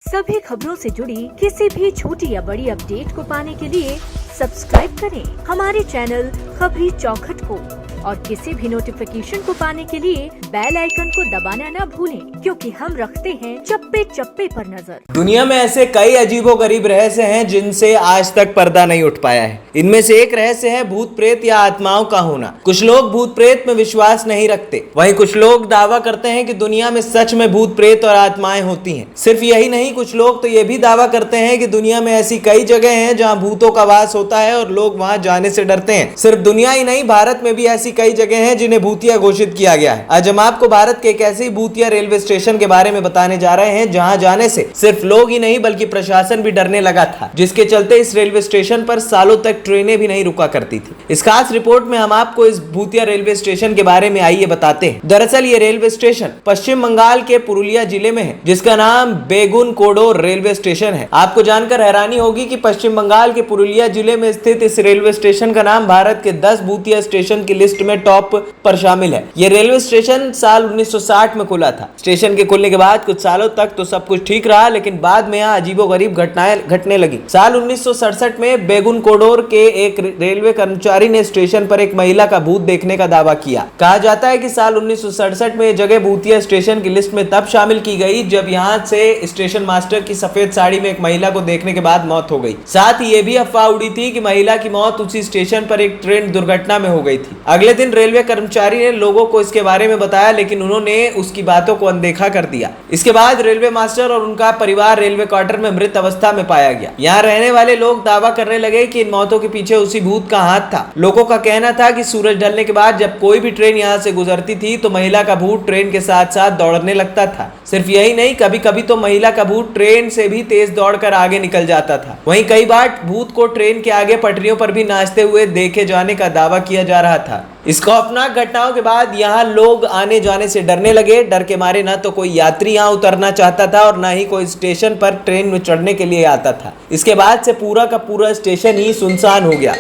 सभी खबरों से जुड़ी किसी भी छोटी या बड़ी अपडेट को पाने के लिए सब्सक्राइब करें हमारे चैनल खबरी चौखट को और किसी भी नोटिफिकेशन को पाने के लिए बेल आइकन को दबाना न भूलें, क्योंकि हम रखते हैं चप्पे चप्पे पर नजर। दुनिया में ऐसे कई अजीबोगरीब रहस्य हैं जिनसे आज तक पर्दा नहीं उठ पाया है। इनमें से एक रहस्य है भूत प्रेत या आत्माओं का होना। कुछ लोग भूत प्रेत में विश्वास नहीं रखते, वहीं कुछ लोग दावा करते हैं कि दुनिया में सच में भूत प्रेत और आत्माएं होती हैं। सिर्फ यही नहीं, कुछ लोग तो ये भी दावा करते हैं कि दुनिया में ऐसी कई जगह हैं जहां भूतों का वास होता है और लोग वहां जाने से डरते हैं। सिर्फ दुनिया ही नहीं, भारत में भी ऐसी कई जगह हैं जिन्हें भूतिया घोषित किया गया है। आज हम आपको भारत के एक ऐसे भूतिया रेलवे स्टेशन के बारे में बताने जा रहे हैं जहां जाने से सिर्फ लोग ही नहीं बल्कि प्रशासन भी डरने लगा था, जिसके चलते इस रेलवे स्टेशन पर सालों तक ट्रेनें भी नहीं रुका करती थी। इस खास रिपोर्ट में हम आपको इस भूतिया रेलवे स्टेशन के बारे में आइए बताते हैं। दरअसल ये रेलवे स्टेशन पश्चिम बंगाल के पुरुलिया जिले में है, जिसका नाम बेगुन कोडोर रेलवे स्टेशन है। आपको जानकर हैरानी होगी कि पश्चिम बंगाल के पुरुलिया जिले में स्थित इस रेलवे स्टेशन का नाम भारत के 10 भूतिया स्टेशन की लिस्ट में टॉप पर शामिल है। यह रेलवे स्टेशन साल 1960 में खुला था। स्टेशन के खुलने के बाद कुछ सालों तक तो सब कुछ ठीक रहा, लेकिन बाद में यहाँ अजीबोगरीब घटनाएं घटने लगी। साल 1967 में बेगुन कोडोर के एक रेलवे कर्मचारी ने स्टेशन पर एक महिला का भूत देखने का दावा किया। कहा जाता है कि साल 1967 में यह जगह भूतिया स्टेशन की लिस्ट में तब शामिल की गई जब यहाँ से स्टेशन मास्टर की सफेद साड़ी में एक महिला को देखने के बाद मौत हो गई। साथ ही ये भी अफवाह उड़ी थी कि महिला की मौत उसी स्टेशन पर एक ट्रेन दुर्घटना में हो गई थी। अगले दिन रेलवे कर्मचारी ने लोगों को इसके बारे में बताया, लेकिन उन्होंने उसकी बातों को अनदेखा कर दिया। इसके बाद रेलवे मास्टर और उनका परिवार रेलवे क्वार्टर में मृत अवस्था में पाया गया। यहाँ रहने वाले लोग दावा करने लगे कि इन मौतों के पीछे उसी भूत का हाथ था। लोगों का कहना था कि सूरज ढलने के बाद जब कोई भी ट्रेन यहाँ से गुजरती थी तो महिला का भूत ट्रेन के साथ साथ दौड़ने लगता था। सिर्फ यही नहीं, कभी कभी तो महिला का भूत ट्रेन से भी तेज दौड़कर आगे निकल जाता था। वहीं कई बार भूत को ट्रेन के आगे पटरियों पर भी नाचते हुए देखे जाने का दावा किया जा रहा था। इस खौफनाक घटनाओं के बाद यहाँ लोग आने जाने से डरने लगे। डर के मारे ना तो कोई यात्री यहाँ उतरना चाहता था और ना ही कोई स्टेशन पर ट्रेन में चढ़ने के लिए आता था। इसके बाद से पूरा का पूरा स्टेशन ही सुनसान हो गया।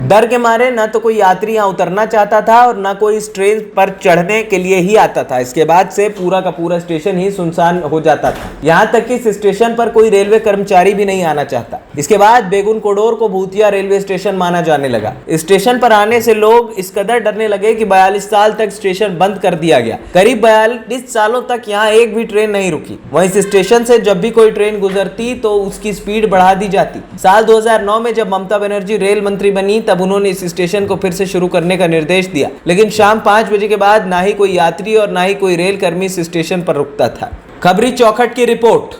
डर के मारे ना तो कोई यात्री यहाँ उतरना चाहता था और ना कोई इस ट्रेन पर चढ़ने के लिए ही आता था। इसके बाद से पूरा का पूरा स्टेशन ही सुनसान हो जाता था। यहाँ तक कि इस स्टेशन पर कोई रेलवे कर्मचारी भी नहीं आना चाहता। इसके बाद बेगुन कोडोर को भूतिया रेलवे स्टेशन माना जाने लगा। स्टेशन पर आने से लोग इस कदर डरने लगे कि 42 साल तक स्टेशन बंद कर दिया गया। करीब 42 सालों तक यहाँ एक भी ट्रेन नहीं रुकी। वहीं इस स्टेशन से जब भी कोई ट्रेन गुजरती तो उसकी स्पीड बढ़ा दी जाती। साल 2009 में जब ममता बनर्जी रेल मंत्री बनी तब उन्होंने इस स्टेशन को फिर से शुरू करने का निर्देश दिया, लेकिन शाम 5 बजे के बाद ना ही कोई यात्री और ना ही कोई रेल कर्मी इस स्टेशन पर रुकता था। खबरी चौखट की रिपोर्ट।